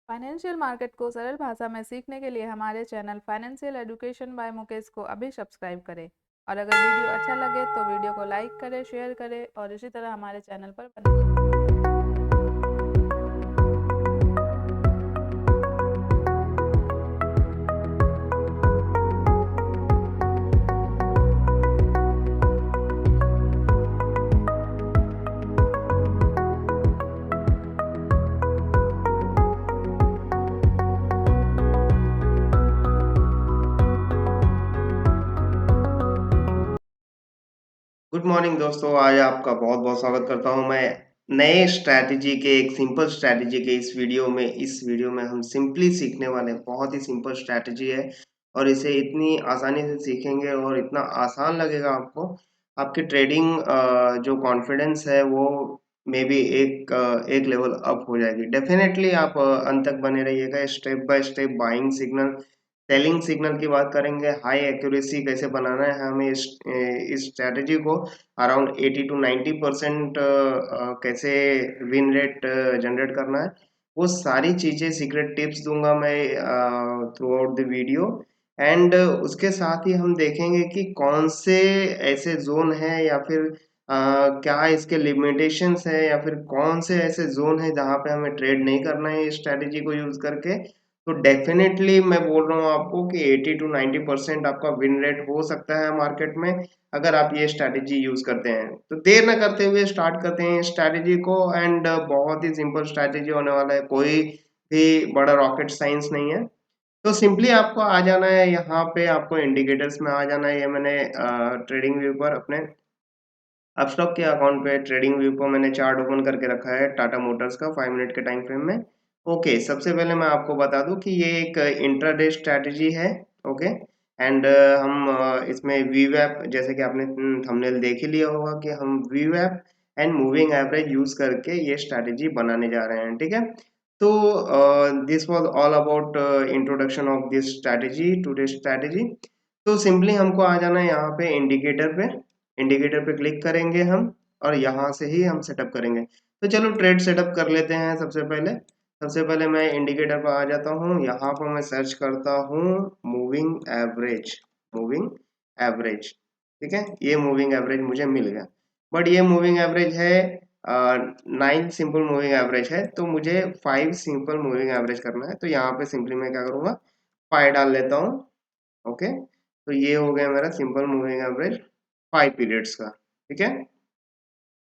Financial market को सरल भाषा में सीखने के लिए हमारे channel financial education by Mukesh को अभी सब्सक्राइब करें। और अगर वीडियो अच्छा लगे तो वीडियो को लाइक करें, शेयर करें और इसी तरह हमारे चैनल पर बने रहें। गुड मॉर्निंग दोस्तों। आज आपका बहुत बहुत स्वागत करता हूं मैं नए स्ट्रैटेजी के एक सिंपल स्ट्रैटेजी के इस वीडियो में हम सिंपली सीखने वाले हैं। बहुत ही सिंपल स्ट्रैटेजी है और इसे इतनी आसानी से सीखेंगे और इतना आसान लगेगा आपको। आपकी ट्रेडिंग जो कॉन्फिडेंस है वो मे बी एक लेवल अप हो जाएगी। डेफिनेटली आप अंत तक बने रहिएगा। Step by step buying signal, selling signal की बात करेंगे, हाई एक्यूरेसी कैसे बनाना है हमें इस स्ट्रैटेजी को अराउंड 80 टू 90% कैसे विन रेट जनरेट करना है, वो सारी चीजें सीक्रेट टिप्स दूंगा मैं through out the video. And उसके साथ ही हम देखेंगे कि कौन से ऐसे जोन है या फिर क्या इसके लिमिटेशंस है या फिर कौन से ऐसे जोन है जहां पे हमें ट्रेड नहीं करना है इस स्ट्रैटेजी को यूज करके। तो डेफिनेटली मैं बोल रहा हूँ आपको कि 80 टू 90% आपका विन रेट हो सकता है मार्केट में अगर आप ये स्ट्रैटेजी यूज करते हैं। तो देर न करते हुए स्टार्ट करते हैं स्ट्रैटेजी को। एंड बहुत ही सिंपल स्ट्रैटेजी होने वाला है, कोई भी बड़ा रॉकेट साइंस नहीं है। तो सिंपली आपको आ जाना है, यहाँ पे आपको इंडिकेटर्स में आ जाना है। ये मैंने ट्रेडिंग व्यू पर अपने अपस्टॉक के अकाउंट पे ट्रेडिंग व्यू को मैंने चार्ट ओपन करके रखा है टाटा मोटर्स का 5 मिनट के टाइम फ्रेम में। ओके, सबसे पहले मैं आपको बता दूं कि ये एक इंट्राडे स्ट्रैटेजी है। ओके, एंड हम इसमें वीवैप, जैसे कि आपने थंबनेल देख ही लिया होगा कि हम वीवैप एंड मूविंग एवरेज यूज करके ये स्ट्रैटेजी बनाने जा रहे हैं। ठीक है, तो this was all about introduction of this strategy, today strategy. तो सिंपली हमको आ जाना है यहाँ पे इंडिकेटर पे क्लिक करेंगे हम और यहाँ से ही हम सेटअप करेंगे। तो चलो ट्रेड सेटअप कर लेते हैं। सबसे पहले मैं इंडिकेटर पर आ जाता हूँ। यहाँ पर मैं सर्च करता हूँ मूविंग एवरेज मूविंग एवरेज। ठीक है, ये मूविंग एवरेज मुझे मिल गया। बट ये मूविंग एवरेज है 9 सिंपल मूविंग एवरेज है, तो मुझे 5 सिंपल मूविंग एवरेज करना है। तो यहाँ पे सिंपली मैं क्या करूँगा, पाई डाल लेता हूँ। ओके, तो ये हो गया मेरा सिंपल मूविंग एवरेज 5 पीरियड्स का। ठीक है,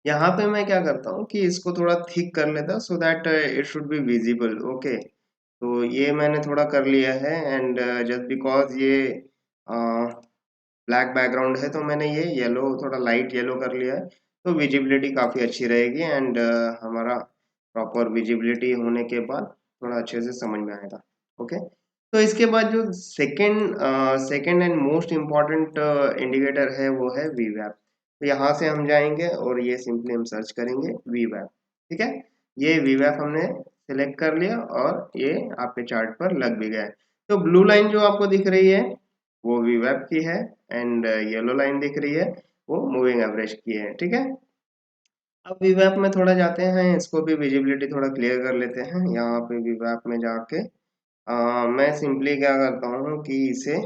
यहाँ पे मैं क्या करता हूँ कि इसको थोड़ा थिक कर लेता so that it should be visible. Okay, तो ये मैंने थोड़ा कर लिया है। एंड जस्ट बिकॉज ये ब्लैक बैकग्राउंड है तो मैंने ये येलो, थोड़ा लाइट येलो कर लिया है, तो विजिबिलिटी काफ़ी अच्छी रहेगी। एंड हमारा प्रॉपर विजिबिलिटी होने के बाद थोड़ा अच्छे से समझ में आएगा। ओके, तो इसके बाद जो second and most important indicator है वो है वीवैप। तो यहाँ से हम जाएंगे और ये सिंपली हम सर्च करेंगे वीवैप। ठीक है, ये वीवैप हमने सिलेक्ट कर लिया और ये आपके चार्ट पर लग भी गया है। तो ब्लू लाइन जो आपको दिख रही है वो वीवैप की है एंड येलो लाइन दिख रही है वो मूविंग एवरेज की है। ठीक है, अब वीवैप में थोड़ा जाते हैं, इसको भी विजिबिलिटी थोड़ा क्लियर कर लेते हैं। यहाँ पे वीवैप में जाके मैं सिंपली क्या करता हूँ कि इसे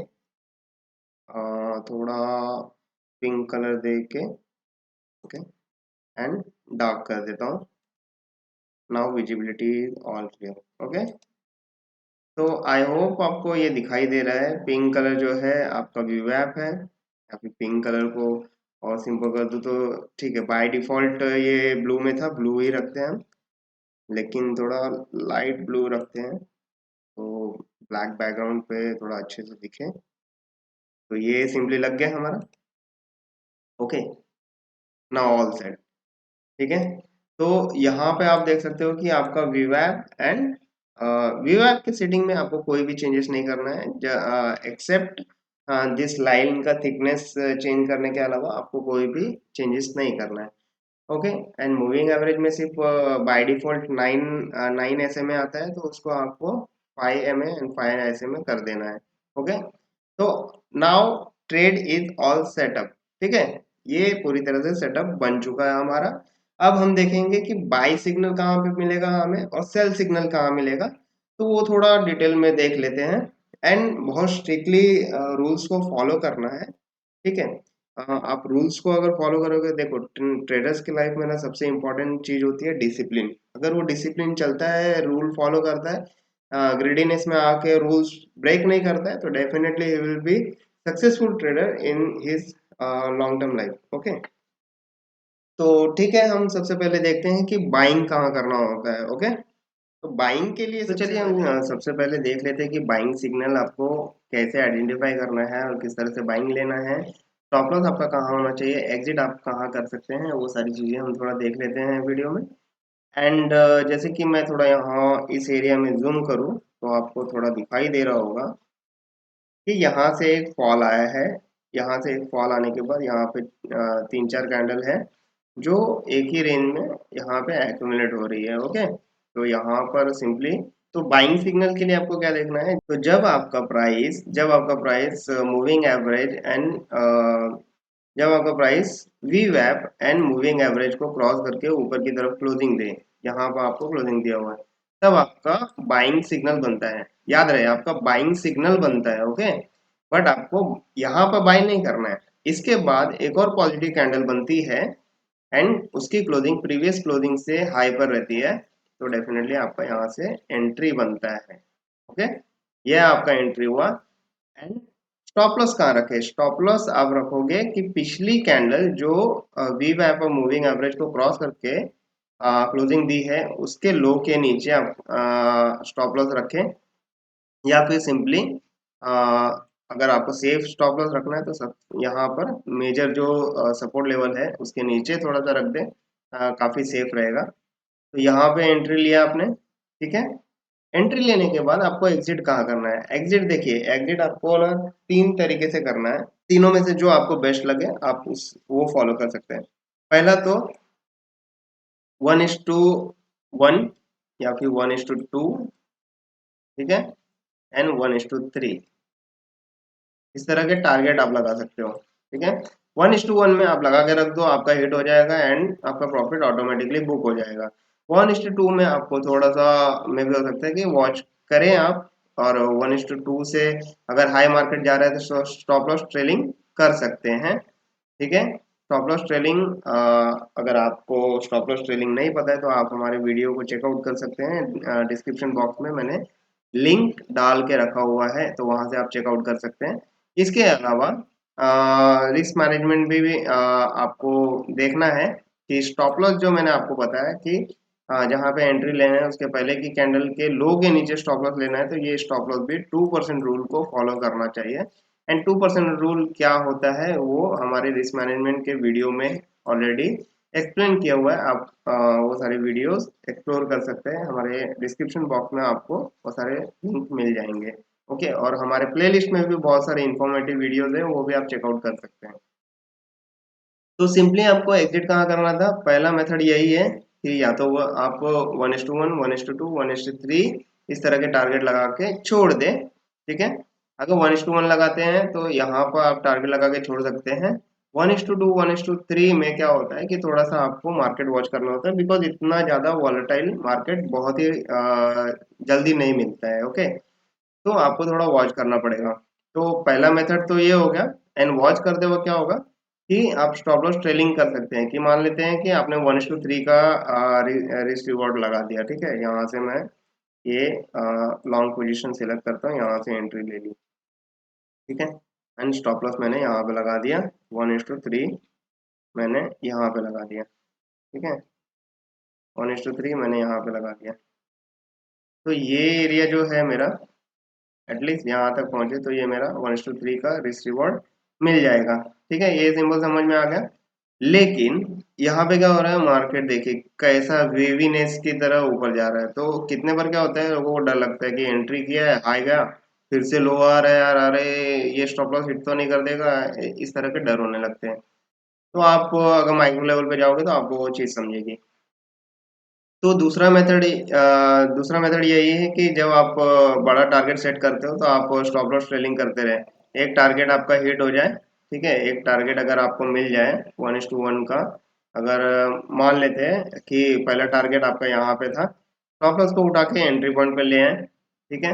थोड़ा पिंक कलर दे के, ओके, एंड डार्क कर देता हूँ। Now visibility is all clear. Okay, तो आई होप आपको ये दिखाई दे रहा है। पिंक कलर जो है आपका व्यू ऐप है, या फिर पिंक कलर को और सिंपल कर दूँ तो ठीक है। बाय डिफॉल्ट ये ब्लू में था, ब्लू ही रखते हैं हम, लेकिन थोड़ा लाइट ब्लू रखते हैं तो ब्लैक बैकग्राउंड पे थोड़ा अच्छे से दिखे। तो ये सिंपली लग गया हमारा। Okay, now all set. ठीक है, तो यहाँ पे आप देख सकते हो कि आपका वीवैप एंड वीवैप के सेटिंग में आपको कोई भी चेंजेस नहीं करना है एक्सेप्ट दिस लाइन का थिकनेस चेंज करने के अलावा आपको कोई भी चेंजेस नहीं करना है। ओके, एंड मूविंग एवरेज में सिर्फ बाय डिफॉल्ट 9 ऐसे में आता है, तो उसको आपको 5 एंड 5 ऐसे में कर देना है। ओके, तो now trade is all setup. ठीक है, ये पूरी तरह से सेटअप बन चुका है हमारा। अब हम देखेंगे कि बाई सिग्नल कहाँ पे मिलेगा हमें और सेल सिग्नल कहाँ मिलेगा। तो वो थोड़ा डिटेल में देख लेते हैं। एंड बहुत स्ट्रिक्टली रूल्स को फॉलो करना है, ठीक है। आप रूल्स को अगर फॉलो करोगे, देखो ट्रेडर्स की लाइफ में ना सबसे इम्पोर्टेंट चीज होती है डिसिप्लिन। अगर वो डिसिप्लिन चलता है, रूल फॉलो करता है, ग्रीडीनेस में आके रूल्स ब्रेक नहीं करता है, तो definitely he will be successful trader in his long term life. Okay, तो ठीक है, हम सबसे पहले देखते हैं कि बाइंग कहाँ करना होता है। ओके, तो बाइंग के लिए तो चलिए हम सबसे पहले देख लेते हैं कि बाइंग सिग्नल आपको कैसे आइडेंटिफाई करना है और किस तरह से बाइंग लेना है। स्टॉप लॉस आपका कहाँ होना चाहिए, एग्जिट आप कहाँ कर सकते हैं, वो सारी चीजें हम थोड़ा देख लेते हैं वीडियो में। एंड जैसे कि मैं थोड़ा यहाँ इस एरिया में जूम करूँ तो आपको थोड़ा दिखाई दे रहा होगा कि यहाँ से एक फॉल आया है। यहाँ से एक फॉल आने के बाद यहाँ पे तीन चार कैंडल है जो एक ही रेंज में यहाँ पे एक्यूमुलेट हो रही है। ओके, तो यहाँ पर सिंपली तो बाइंग सिग्नल के लिए आपको क्या देखना है, तो जब आपका प्राइस मूविंग एवरेज एंड जब आपका प्राइस वी वैप एंड मूविंग एवरेज को क्रॉस करके ऊपर की तरफ क्लोजिंग दे, यहाँ पर आपको क्लोजिंग दिया हुआ है, तब आपका बाइंग सिग्नल बनता है। याद रहे, आपका बाइंग सिग्नल बनता है। ओके, बट आपको यहाँ पर बाय नहीं करना है। इसके बाद एक और पॉजिटिव कैंडल बनती है एंड उसकी क्लोजिंग प्रीवियस क्लोजिंग से हाई पर रहती है, तो डेफिनेटली आपका यहाँ से एंट्री बनता है। ओके, यह आपका एंट्री हुआ। एंड स्टॉप लॉस कहाँ रखे, स्टॉप लॉस आप रखोगे कि पिछली कैंडल जो वी वैप और मूविंग एवरेज को क्रॉस करके क्लोजिंग दी है, उसके लो के नीचे आप स्टॉप लॉस रखें। या फिर सिंपली अगर आपको सेफ स्टॉप लॉस रखना है तो सब यहाँ पर मेजर जो सपोर्ट लेवल है उसके नीचे थोड़ा सा रख दें, काफी सेफ रहेगा। तो यहाँ पे एंट्री लिया आपने, ठीक है। एंट्री लेने के बाद आपको एग्जिट कहाँ करना है, एग्जिट देखिए, एग्जिट आपको ना तीन तरीके से करना है। तीनों में से जो आपको बेस्ट लगे आप उस वो फॉलो कर सकते हैं। पहला तो 1:1 या फिर 1:2, ठीक है, एंड 1:3, इस तरह के टारगेट आप लगा सकते हो, ठीक है। 1:1 में आप लगा के रख दो, आपका हिट हो जाएगा एंड आपका प्रॉफिट ऑटोमेटिकली बुक हो जाएगा। 1:2 में आपको थोड़ा सा में भी हो सकता है कि वॉच करें आप, और 1:2 से अगर हाई मार्केट जा रहा है तो स्टॉप लॉस ट्रेलिंग कर सकते हैं, ठीक है। स्टॉप लॉस ट्रेलिंग, अगर आपको स्टॉप लॉस ट्रेलिंग नहीं पता है तो आप हमारे वीडियो को चेकआउट कर सकते हैं, डिस्क्रिप्शन बॉक्स में मैंने लिंक डाल के रखा हुआ है, तो वहां से आप चेकआउट कर सकते हैं। इसके अलावा रिस्क मैनेजमेंट भी आपको देखना है कि स्टॉप लॉस जो मैंने आपको बताया कि जहाँ पे एंट्री लेना है उसके पहले की कैंडल के लो के नीचे स्टॉप लॉस लेना है, तो ये स्टॉप लॉस भी 2% रूल को फॉलो करना चाहिए। एंड 2% रूल क्या होता है वो हमारे रिस्क मैनेजमेंट के वीडियो में ऑलरेडी एक्सप्लेन किया हुआ है। आप वो सारे वीडियोस एक्सप्लोर कर सकते हैं, हमारे डिस्क्रिप्शन बॉक्स में आपको वो सारे लिंक मिल जाएंगे। ओके, और हमारे प्लेलिस्ट में भी बहुत सारे इंफॉर्मेटिव वीडियोस हैं, वो भी आप चेकआउट कर सकते हैं। तो सिंपली आपको एग्जिट कहाँ करना था, पहला मेथड यही है कि या तो वो आप 1:1, 1:2, 1:3 इस तरह के टारगेट लगा के छोड़ दे, ठीक है। अगर 1:1 लगाते हैं तो यहाँ पर आप टारगेट लगा के छोड़ सकते हैं। 1:2, 1:3 में क्या होता है कि थोड़ा सा आपको मार्केट वॉच करना होता है, बिकॉज इतना ज्यादा वॉलेटाइल मार्केट बहुत ही जल्दी नहीं मिलता है। ओके, तो आपको थोड़ा वॉच करना पड़ेगा। तो पहला मेथड तो ये हो गया। एंड वॉच करते हुए क्या होगा कि आप स्टॉप लॉस ट्रेलिंग कर सकते हैं, कि मान लेते हैं कि आपने 1:3 का रिस्क रिवॉर्ड लगा दिया, ठीक है। यहाँ से मैं ये लॉन्ग पोजीशन सिलेक्ट करता हूँ, यहाँ से एंट्री ले ली, ठीक है। एंड स्टॉप लॉस मैंने यहाँ पे लगा दिया, 1:3 मैंने यहाँ पे लगा दिया, ठीक है। 1:3 मैंने यहाँ पे लगा दिया। तो ये एरिया जो है मेरा एटलीस्ट यहाँ तक पहुंचे तो ये मेरा 1:3 का रिस्क रिवॉर्ड मिल जाएगा, ठीक है। ये सिंबल समझ में आ गया। लेकिन यहाँ पे क्या हो रहा है, मार्केट देखिए कैसा वेवीनेस की तरह ऊपर जा रहा है, तो कितने पर क्या होता है, लोगों को डर लगता है कि एंट्री किया है, हाई गया, फिर से लो आ रहा है यार, अरे ये स्टॉप लॉस हिट तो नहीं कर देगा, इस तरह के डर होने लगते हैं। तो आप अगर माइक्रो लेवल पे जाओगे तो आपको वो चीज समझेगी। तो दूसरा मेथड यही है कि जब आप बड़ा टारगेट सेट करते हो तो आप स्टॉप लॉस ट्रेलिंग करते रहे। एक टारगेट आपका हिट हो जाए, ठीक है, एक टारगेट अगर आपको मिल जाए 1:1 का, अगर मान लेते हैं कि पहला टारगेट आपका यहाँ पे था, स्टॉप लॉस को उठा के एंट्री पॉइंट पे ले आए, ठीक है।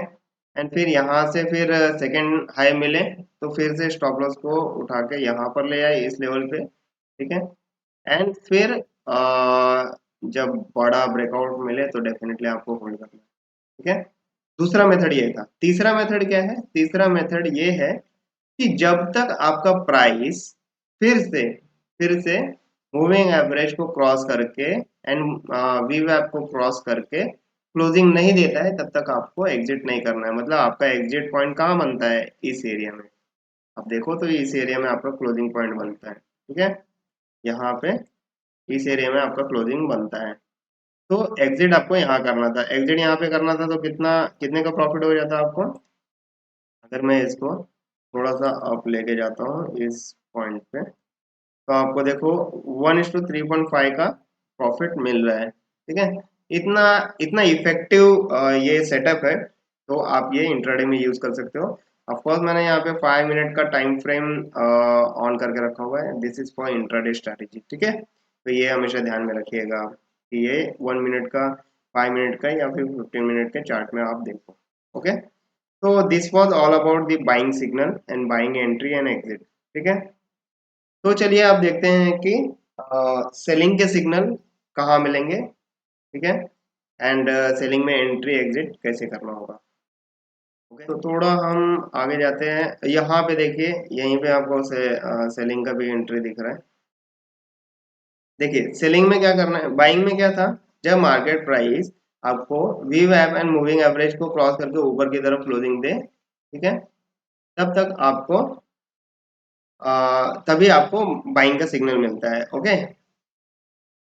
एंड फिर यहाँ से फिर सेकंड हाई मिले तो फिर से स्टॉप लॉस को उठा के यहाँ पर ले आए इस लेवल पे, ठीक है। एंड फिर जब बड़ा ब्रेकआउट मिले तो डेफिनेटली आपको होल्ड करना है, ठीक है। दूसरा मेथड ये था। तीसरा मेथड क्या है? तीसरा मेथड ये है कि जब तक आपका प्राइस फिर से मूविंग एवरेज को क्रॉस करके एंड वीवैप को क्रॉस करके क्लोजिंग नहीं देता है, तब तक आपको एग्जिट नहीं करना है। मतलब आपका एग्जिट पॉइंट कहाँ बनता है? इस एरिया में। अब देखो तो इस एरिया में आपका क्लोजिंग पॉइंट बनता है, ठीक है। यहाँ पे इस एरिया में आपका क्लोजिंग बनता है। तो एग्जिट आपको यहाँ करना था, एग्जिट यहाँ पे करना था, तो कितने का प्रॉफिट हो जाता आपको? अगर मैं इसको थोड़ा सा अप लेके जाता हूँ इस पॉइंट पे, तो आपको देखो 1:3.5 का प्रॉफिट मिल रहा है, ठीक है। इतना इतना इफेक्टिव ये सेटअप है, तो आप ये इंट्राडे में यूज कर सकते हो। ऑफ कोर्स मैंने यहाँ पे 5 मिनट का टाइम फ्रेम ऑन करके रखा हुआ है। This is for intraday strategy, ठीक है। तो ये हमेशा ध्यान में रखिएगा कि ये 1 मिनट का, 5 मिनट का या फिर 15 मिनट के चार्ट में आप देखो, ओके। तो this was all about the buying signal and buying entry and exit, ठीक है। तो चलिए आप देखते हैं कि सेलिंग के सिग्नल कहाँ मिलेंगे, ठीक है। एंड सेलिंग में एंट्री एग्जिट कैसे करना होगा, ओके। तो थोड़ा हम आगे जाते हैं। यहाँ पे देखिए, यहीं पे आपको सेलिंग का भी एंट्री दिख रहा है। देखिए सेलिंग में क्या करना है, बाइंग में क्या था? जब मार्केट प्राइस आपको वी वैप एंड मूविंग एवरेज को क्रॉस करके ऊपर की तरफ क्लोजिंग दे, ठीक है, तब तक आपको तभी आपको बाइंग का सिग्नल मिलता है, ओके।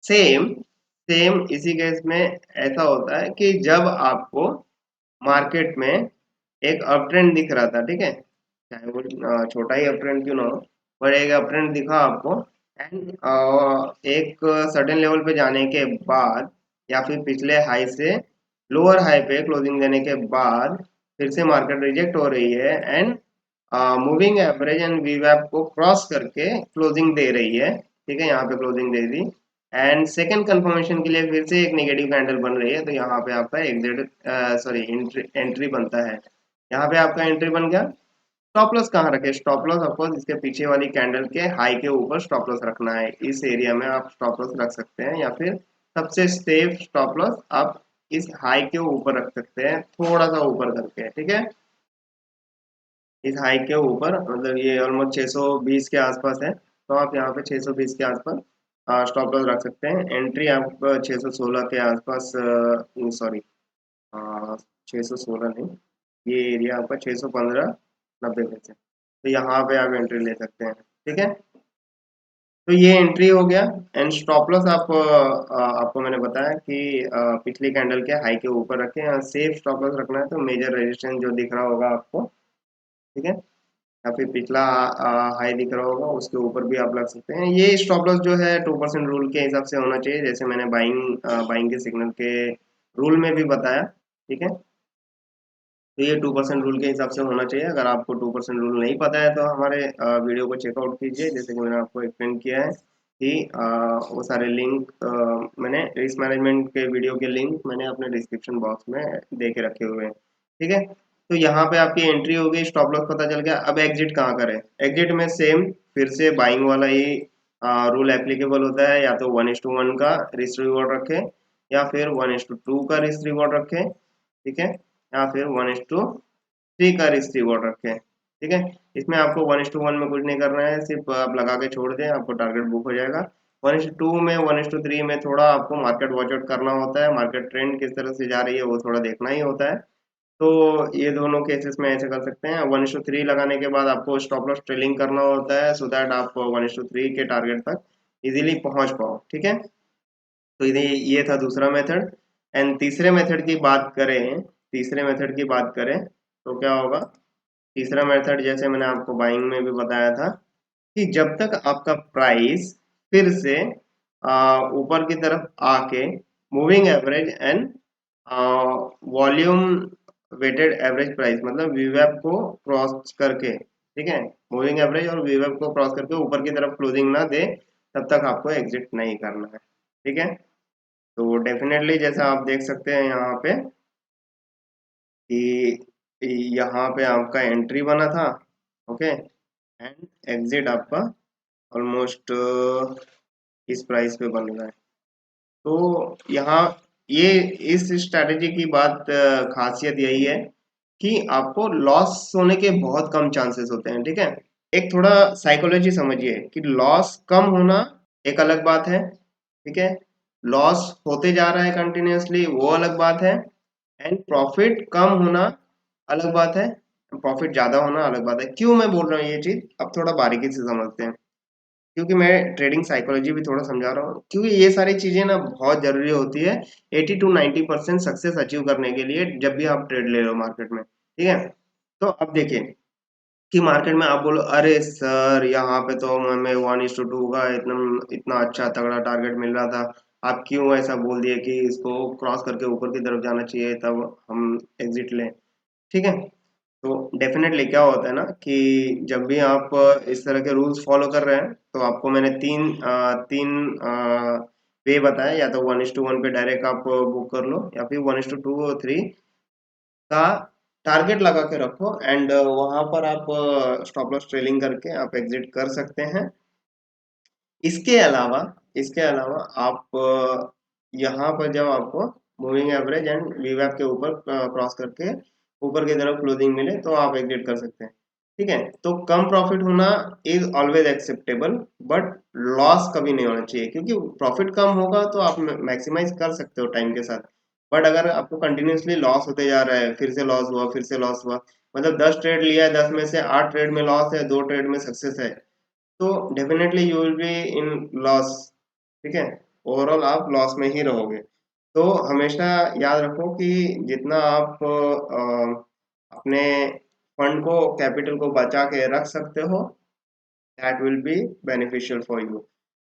सेम सेम इसी केस में ऐसा होता है कि जब आपको मार्केट में एक अप ट्रेंड दिख रहा था, ठीक है, चाहे वो छोटा ही अप ट्रेंड क्यों ना हो, पर एक अप ट्रेंड दिखा आपको एंड एक सर्टेन लेवल पे जाने के बाद या फिर पिछले हाई से लोअर हाई पे क्लोजिंग देने के बाद फिर से मार्केट रिजेक्ट हो रही है एंड मूविंग एवरेज एंड वीवैप को क्रॉस करके क्लोजिंग दे रही है, ठीक है। यहाँ पे closing they the and second confirmation के लिए फिर से एक नेगेटिव कैंडल बन रही है, तो यहाँ पे आपका एग्जिट सॉरी एंट्री बनता है। यहाँ पे आपका एंट्री बन गया। स्टॉप लॉस कहाँ रखे? स्टॉप लॉस ऑफकोर्स इसके पीछे वाली कैंडल के हाई के ऊपर स्टॉप लॉस रखना है। इस एरिया में आप स्टॉप लॉस रख सकते हैं, या फिर सबसे सेफ स्टॉप लॉस आप इस हाई के ऊपर रख सकते हैं, थोड़ा सा ऊपर करके, ठीक है। इस हाई के ऊपर, मतलब ये ऑलमोस्ट 620 के आसपास है, तो आप यहाँ पे 620 के आसपास स्टॉप लॉस रख सकते हैं। एंट्री आप 616 के आसपास, सॉरी 616 नहीं, ये एरिया आपका 615 90 पे से, तो यहाँ पे आप एंट्री ले सकते हैं, ठीक है। तो ये एंट्री हो गया। एंड स्टॉप लॉस आपको मैंने बताया कि पिछली कैंडल के हाई के ऊपर रखें, सेफ स्टॉप लॉस रखना है तो मेजर रेजिस्टेंस जो दिख रहा होगा आपको, ठीक है, या फिर पिछला हाई दिख रहा होगा उसके ऊपर भी आप लग सकते हैं। ये स्टॉप लॉस जो है 2% रूल के हिसाब से होना चाहिए, जैसे मैंने बाइंग के सिग्नल के रूल में भी बताया, ठीक है। तो ये 2% रूल के हिसाब से होना चाहिए। अगर आपको 2% रूल नहीं पता है तो हमारे वीडियो को चेकआउट कीजिए, जैसे कि मैंने आपको एक्सप्लेन किया है कि वो सारे लिंक मैंने रिस्क मैनेजमेंट के वीडियो के लिंक मैंने अपने डिस्क्रिप्शन बॉक्स में दे के रखे हुए हैं, ठीक है। तो यहाँ पे आपकी एंट्री हो गई, स्टॉप लॉस पता चल गया। अब एग्जिट कहाँ करें? एग्जिट में सेम फिर से बाइंग वाला ही रूल एप्लीकेबल होता है, या तो 1:1 का रिस्क रिवॉर्ड रखें, या फिर 1:2 का रिस्क रिवॉर्ड रखें, ठीक है, या फिर 1:3 का रिस्क रिवॉर्ड रखें, ठीक है। इसमें आपको 1:1 में कुछ नहीं करना है, सिर्फ आप लगा के छोड़ दें, आपको टारगेट बुक हो जाएगा। 1:2 में, 1:3 में थोड़ा आपको मार्केट वॉच आउट करना होता है, मार्केट ट्रेंड किस तरह से जा रही है वो थोड़ा देखना ही होता है। तो ये दोनों केसेस में ऐसे कर सकते हैं। 1:3 लगाने के बाद आपको स्टॉप लॉस ट्रेलिंग करना होता है, सो दैट आप 1:3 के टारगेट तक इजीली पहुंच पाओ, ठीक है। तो ये था दूसरा मेथड। एंड तीसरे मेथड की बात करें तो क्या होगा? तीसरा मेथड जैसे मैंने आपको बाइंग में भी बताया था कि जब तक आपका प्राइस फिर से ऊपर की तरफ आके moving average and volume weighted average price, मतलब वीवैप को क्रॉस करके, ठीक है, मूविंग एवरेज और वीवैप को क्रॉस करके ऊपर की तरफ क्लोजिंग ना दे, तब तक आपको एग्जिट नहीं करना है, ठीक है। तो डेफिनेटली जैसा आप देख सकते हैं यहाँ पे कि यहाँ पे आपका एंट्री बना था, ओके, एंड एग्जिट आपका ऑलमोस्ट इस प्राइस पे बन रहा है। तो यहाँ ये इस स्ट्रैटेजी की बात खासियत यही है कि आपको लॉस होने के बहुत कम चांसेस होते हैं, ठीक है। एक थोड़ा साइकोलॉजी समझिए कि लॉस कम होना एक अलग बात है, ठीक है। लॉस होते जा रहा है कंटिन्यूअसली, वो अलग बात है। एंड प्रॉफिट कम होना अलग बात है, प्रॉफिट ज्यादा होना अलग बात है। क्यों मैं बोल रहा हूँ ये चीज, अब थोड़ा बारीकी से समझते हैं। क्योंकि मैं ट्रेडिंग साइकोलॉजी भी थोड़ा समझा रहा हूँ, क्योंकि ये सारी चीजें ना बहुत जरूरी होती है 80 to 90% सक्सेस अचीव करने के लिए जब भी आप ट्रेड ले रहे हो मार्केट में, ठीक है। तो अब देखिए कि मार्केट में आप बोलो अरे सर यहाँ पे तो हमें 1:2 का इतना इतना अच्छा तगड़ा टारगेट मिल रहा था, आप क्यों ऐसा बोल दिए कि इसको क्रॉस करके ऊपर की तरफ जाना चाहिए तब हम एग्जिट लें, ठीक है। तो डेफिनेटली क्या होता है ना कि जब भी आप इस तरह के रूल्स फॉलो कर रहे हैं तो आपको मैंने तीन वे बताया, या तो 1:1 पे डायरेक्ट आप बुक कर लो, या फिर 1:2 और 3 का टारगेट लगा के रखो, एंड वहां पर आप स्टॉप लॉस ट्रेलिंग करके आप एग्जिट कर सकते हैं। इसके अलावा आप यहाँ पर जब आपको मूविंग एवरेज एंड वीवैप के ऊपर क्रॉस करके ऊपर की तरफ क्लोजिंग मिले तो आप एग्जिट कर सकते हैं, ठीक है। तो कम प्रॉफिट होना is always acceptable, but loss कभी नहीं होना चाहिए, क्योंकि प्रॉफिट कम होगा तो आप मैक्सिमाइज कर सकते हो टाइम के साथ। बट अगर आपको कंटिन्यूअसली लॉस होते जा रहा है, फिर से लॉस हुआ, फिर से लॉस हुआ, मतलब 10 ट्रेड लिया है, 10 में से 8 ट्रेड में लॉस है, 2 ट्रेड में सक्सेस है, तो definitely you will be in loss, ठीक है। ओवरऑल आप लॉस में ही रहोगे। तो हमेशा याद रखो कि जितना आप अपने फंड को, कैपिटल को बचा के रख सकते हो, that will be beneficial for you.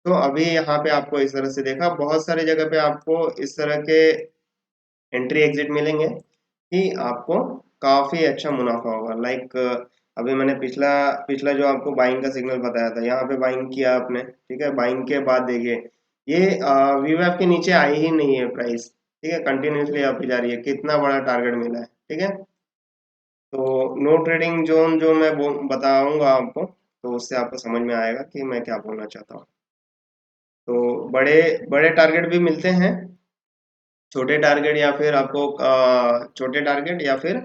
तो अभी यहाँ पे आपको इस तरह से देखा, बहुत सारे जगह पे आपको इस तरह के एंट्री एग्जिट मिलेंगे कि आपको काफी अच्छा मुनाफा होगा। लाइक अभी मैंने पिछला पिछला जो आपको बाइंग का सिग्नल बताया था, यहाँ पे बाइंग किया आपने, ठीक है। बाइंग के बाद देखिए ये वीवैप के नीचे आई ही नहीं है प्राइस, ठीक है, कंटिन्यूसली अप ही जा रही है, कितना बड़ा टारगेट मिला है, ठीक है। तो नो ट्रेडिंग जोन जो मैं बताऊंगा आपको, तो उससे आपको समझ में आएगा कि मैं क्या बोलना चाहता हूँ। तो बड़े बड़े टारगेट भी मिलते हैं, छोटे टारगेट, या फिर आपको छोटे टारगेट या फिर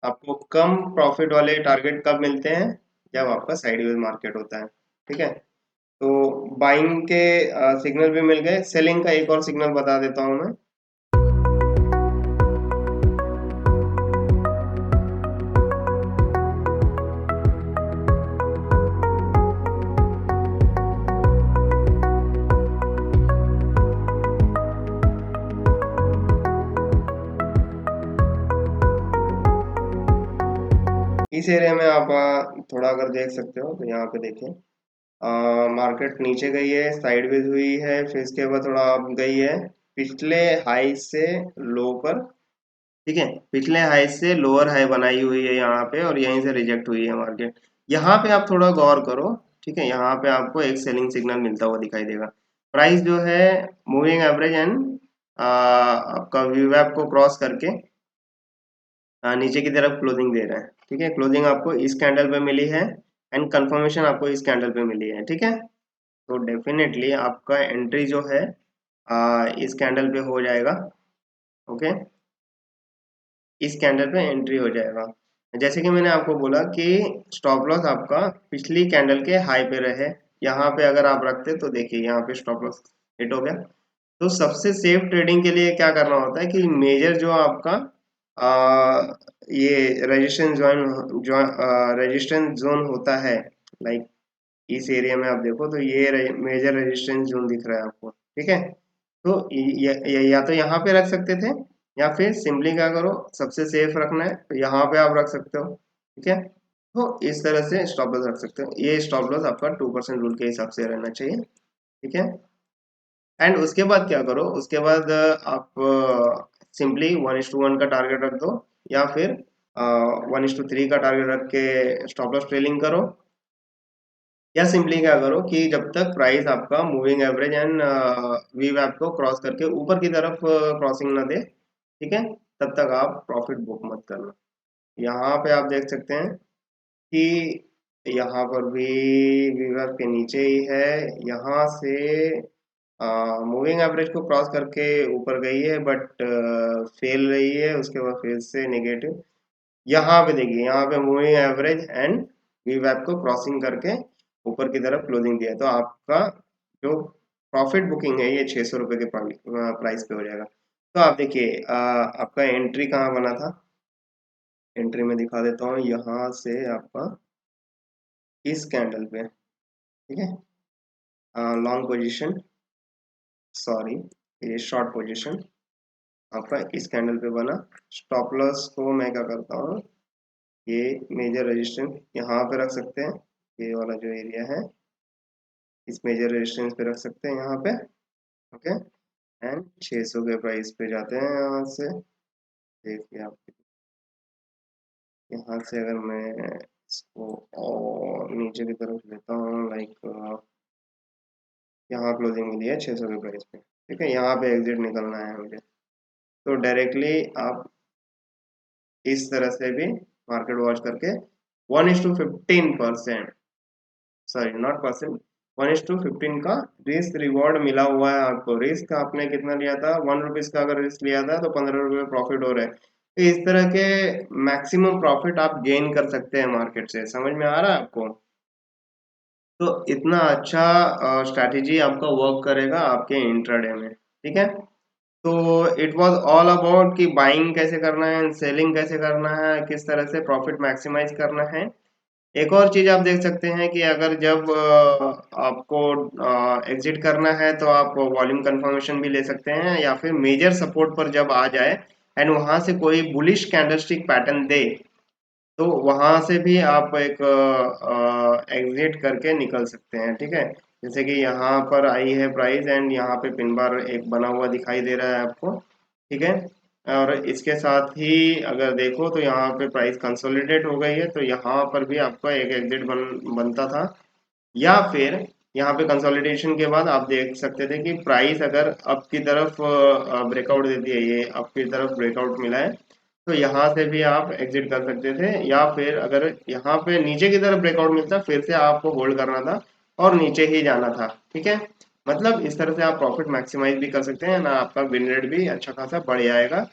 आपको कम प्रॉफिट वाले टारगेट कब मिलते हैं, जब आपका साइडवेज मार्केट होता है, ठीक है। तो बाइंग के सिग्नल भी मिल गए, सेलिंग का एक और सिग्नल बता देता हूँ मैं। इस एरिया में आप थोड़ा अगर देख सकते हो तो यहाँ पे देखिए मार्केट नीचे गई है, साइडवेज हुई है, फिर इसके बाद थोड़ा अप गई है पिछले हाई से लो पर, ठीक है। पिछले हाई से लोअर हाई बनाई हुई है यहाँ पे, और यहीं से रिजेक्ट हुई है मार्केट। यहाँ पे आप थोड़ा गौर करो, ठीक है। यहाँ पे आपको एक सेलिंग सिग्नल मिलता हुआ दिखाई देगा। प्राइस जो है मूविंग एवरेज एंड आपका वीवैप को क्रॉस करके नीचे की तरफ क्लोजिंग दे रहा है, ठीक है। क्लोजिंग आपको इस कैंडल पे मिली है, एंड कंफर्मेशन आपको इस कैंडल पे मिली है, ठीक है। तो डेफिनेटली आपका एंट्री जो है इस कैंडल पे हो जाएगा, ओके। इस कैंडल पे एंट्री हो जाएगा। जैसे कि मैंने आपको बोला कि स्टॉप लॉस आपका पिछली कैंडल के हाई पे रहे, यहाँ पे अगर आप रखते तो देखिए यहाँ पे स्टॉप लॉस हिट हो गया। तो सबसे सेफ ट्रेडिंग के लिए क्या करना होता है कि मेजर जो आपका ये रेजिस्टेंस जोन होता है, लाइक इस एरिया में आप देखो तो ये मेजर रेजिस्टेंस जोन दिख रहा है आपको, ठीक है। तो या तो यहाँ पे रख सकते थे, या फिर सिंपली क्या करो, सबसे सेफ रखना है तो यहाँ पे आप रख सकते हो, ठीक है। तो इस तरह से स्टॉप लॉस रख सकते हो। ये स्टॉप लॉस आपका 2% रूल के हिसाब से रहना चाहिए, ठीक है। एंड उसके बाद क्या करो, उसके बाद आप सिंपली 1:1 का टारगेट रख दो, या फिर 1:3 का टारगेट रख के स्टॉप लॉस ट्रेलिंग करो, या सिंपली क्या करो कि जब तक प्राइस आपका मूविंग एवरेज एंड वी वैप को क्रॉस करके ऊपर की तरफ क्रॉसिंग ना दे, ठीक है, तब तक आप प्रॉफिट बुक मत करना। यहाँ पे आप देख सकते हैं कि यहाँ पर भी वीवर के नीचे ही है, यहाँ से मूविंग एवरेज को क्रॉस करके ऊपर गई है, बट फेल रही है, उसके बाद फिर से नेगेटिव। यहाँ पे देखिए, यहाँ पे मूविंग एवरेज एंड वीवैप को क्रॉसिंग करके ऊपर की तरफ क्लोजिंग दिया है, तो आपका जो प्रॉफिट बुकिंग है ये 600 रुपये के प्राइस पे हो जाएगा। तो आप देखिए आपका एंट्री कहाँ बना था, एंट्री में दिखा देता हूँ, यहाँ से आपका इस कैंडल पे, ठीक है, लॉन्ग पोजीशन, सॉरी ये शॉर्ट पोजीशन आपका इस कैंडल पे बना। स्टॉप लॉस को मैं क्या करता हूँ, ये मेजर रेजिस्टेंस यहाँ पे रख सकते हैं, ये वाला जो एरिया है इस मेजर रेजिस्टेंस पे रख सकते हैं यहाँ पे, ओके। एंड 600 के प्राइस पे जाते हैं यहाँ से। देखिए आप, यहाँ से अगर मैं इसको और नीचे की तरफ लेता हूँ, लाइक यहाँ क्लोजिंग मिली है 600 के प्राइस पे, ठीक है, यहाँ पे एग्जिट निकलना है मुझे। तो डायरेक्टली आप इस तरह से भी मार्केट वॉच करके 1:15%, सॉरी नॉट परसेंट, 1:15 का रिस्क रिवॉर्ड मिला हुआ है आपको। रिस्क आपने कितना लिया था, 1 रुपीज का अगर रिस्क लिया था तो 15 रुपये प्रॉफिट हो रहा है। तो इस तरह के मैक्सिमम प्रॉफिट आप गेन कर सकते हैं मार्केट से। समझ में आ रहा है आपको? तो इतना अच्छा स्ट्रैटेजी आपका वर्क करेगा आपके इंट्राडे में, ठीक है। तो इट वाज ऑल अबाउट कि बाइंग कैसे करना है, सेलिंग कैसे करना है, किस तरह से प्रॉफिट मैक्सिमाइज करना है। एक और चीज आप देख सकते हैं कि अगर जब आपको एग्जिट करना है तो आप वॉल्यूम कंफर्मेशन भी ले सकते हैं, या फिर मेजर सपोर्ट पर जब आ जाए एंड वहां से कोई बुलिश कैंडलस्टिक पैटर्न दे, तो वहां से भी आप एक एग्जिट करके निकल सकते हैं, ठीक है। जैसे कि यहाँ पर आई है प्राइस एंड यहाँ पे पिन बार एक बना हुआ दिखाई दे रहा है आपको, ठीक है। और इसके साथ ही अगर देखो तो यहाँ पे प्राइस कंसोलिडेट हो गई है, तो यहाँ पर भी आपका एक एग्जिट बनता था। या फिर यहाँ पे कंसोलिडेशन के बाद आप देख सकते थे कि प्राइस अगर अप की तरफ ब्रेकआउट देती है, ये अप की तरफ ब्रेकआउट मिला है, तो यहाँ से भी आप एग्जिट कर सकते थे। या फिर अगर यहाँ पे नीचे की तरफ ब्रेकआउट मिलता फिर से आपको होल्ड करना था और नीचे ही जाना था, ठीक है। मतलब इस तरह से आप प्रॉफिट मैक्सिमाइज भी कर सकते हैं ना, आपका विन रेट भी अच्छा खासा बढ़ जाएगा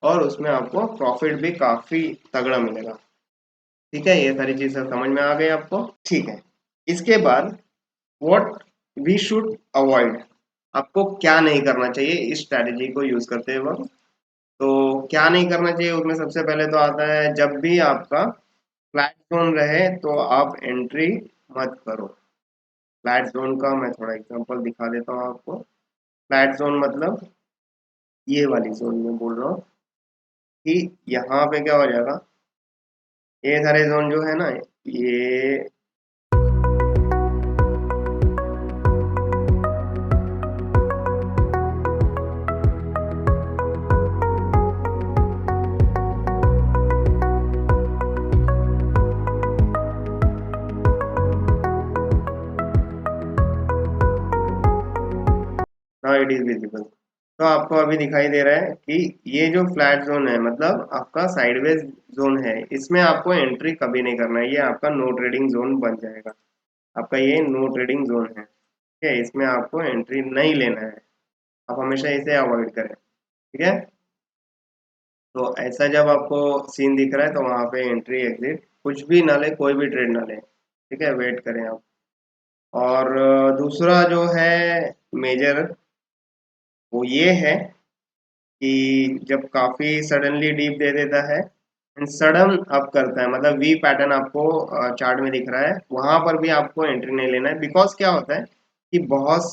और उसमें आपको प्रॉफिट भी काफी तगड़ा मिलेगा, ठीक है। ये सारी चीजें समझ में आ गई आपको, ठीक है। इसके बाद व्हाट वी शुड अवॉइड, आपको क्या नहीं करना चाहिए इस स्ट्रैटेजी को यूज करते वक्त। तो क्या नहीं करना चाहिए उसमें सबसे पहले तो आता है, जब भी आपका फ्लैट जोन रहे तो आप एंट्री मत करो। फ्लैट जोन का मैं थोड़ा एग्जांपल दिखा देता हूँ आपको। फ्लैट जोन मतलब ये वाली जोन में बोल रहा हूँ कि यहाँ पे क्या हो जाएगा, ये सारे जोन जो है ना, ये नाउ इट इज विजिबल। तो आपको अभी दिखाई दे रहा है कि ये जो फ्लैट जोन है मतलब आपका साइडवेज जोन है, इसमें आपको एंट्री कभी नहीं करना है, ये आपका नो ट्रेडिंग जोन बन जाएगा। आपका ये नो ट्रेडिंग जोन है, ठीक है, इसमें आपको एंट्री नहीं लेना है, आप हमेशा इसे अवॉइड करें, ठीक है। तो ऐसा जब आपको सीन दिख रहा है तो वहां पे एंट्री एग्जिट कुछ भी ना ले, कोई भी ट्रेड ना ले, ठीक है, वेट करें आप। और दूसरा जो है मेजर, वो ये है कि जब काफी सडनली डीप दे देता है एंड सडन अप करता है, मतलब वी पैटर्न आपको चार्ट में दिख रहा है, वहां पर भी आपको एंट्री नहीं लेना है। बिकॉज क्या होता है कि बहुत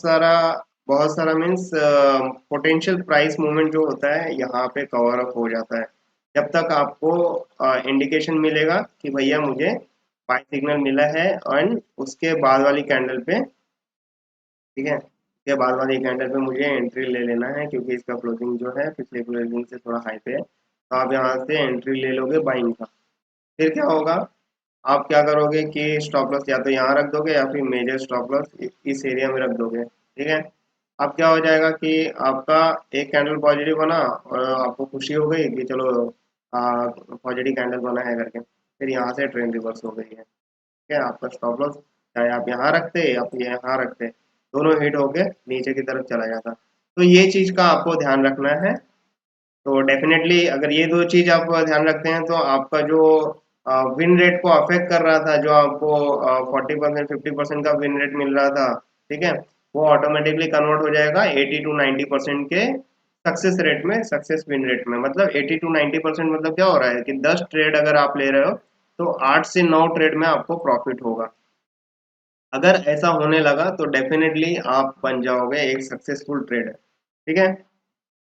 सारा मीन्स पोटेंशियल प्राइस मूवमेंट जो होता है यहाँ पे कवर अप हो जाता है। जब तक आपको इंडिकेशन मिलेगा कि भैया मुझे बाय सिग्नल मिला है एंड उसके बाद वाली कैंडल पे, ठीक है, उसके बाद वाली कैंडल पे मुझे एंट्री ले लेना है, क्योंकि इसका क्लोजिंग जो है पिछले क्लोजिंग से थोड़ा हाई पे है, तो आप यहाँ से एंट्री ले लोगे बाइंग का। फिर क्या होगा, आप क्या करोगे कि स्टॉप लॉस या तो यहाँ रख दोगे या फिर मेजर स्टॉप लॉस इस एरिया में रख दोगे, ठीक है। अब क्या हो जाएगा कि आपका एक कैंडल पॉजिटिव बना और आपको खुशी हो गई कि चलो पॉजिटिव कैंडल बना है करके, फिर यहाँ से ट्रेंड रिवर्स हो गई है। ठीक है, आपका स्टॉप लॉस चाहे आप यहाँ रखते या फिर यहाँ रखते, दोनों हिट होके नीचे की तरफ चला जाता। तो ये चीज़ का आपको ध्यान रखना है। तो डेफिनेटली अगर ये दो चीज आप ध्यान रखते हैं तो आपका जो विन रेट को अफेक्ट कर रहा था, जो आपको 40% 50% का विन रेट मिल रहा था, ठीक है, वो ऑटोमेटिकली कन्वर्ट हो जाएगा 80 to 90% के सक्सेस रेट में, सक्सेस विन रेट में। मतलब 80 to 90% मतलब क्या हो रहा है कि 10 ट्रेड अगर आप ले रहे हो तो 8 से 9 ट्रेड में आपको प्रॉफिट होगा। अगर ऐसा होने लगा तो डेफिनेटली आप बन जाओगे एक सक्सेसफुल ट्रेडर। ठीक है,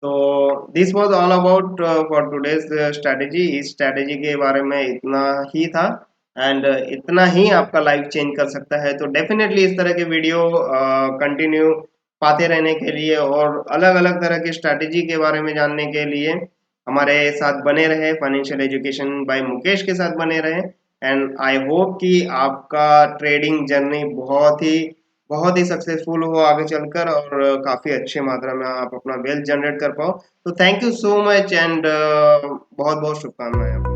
तो this was all about for today's strategy. इस स्ट्रैटेजी के बारे में इतना ही था, एंड इतना ही आपका लाइफ चेंज कर सकता है। तो डेफिनेटली इस तरह के वीडियो कंटिन्यू पाते रहने के लिए और अलग अलग तरह की स्ट्रैटेजी के बारे में जानने के लिए हमारे साथ बने रहे, फाइनेंशियल एजुकेशन बाय मुकेश के साथ बने रहे। एंड आई होप कि आपका ट्रेडिंग जर्नी बहुत ही सक्सेसफुल हो आगे चलकर, और काफी अच्छे मात्रा में आप अपना वेल्थ जनरेट कर पाओ। तो thank you so much, and बहुत बहुत शुभकामनाएं।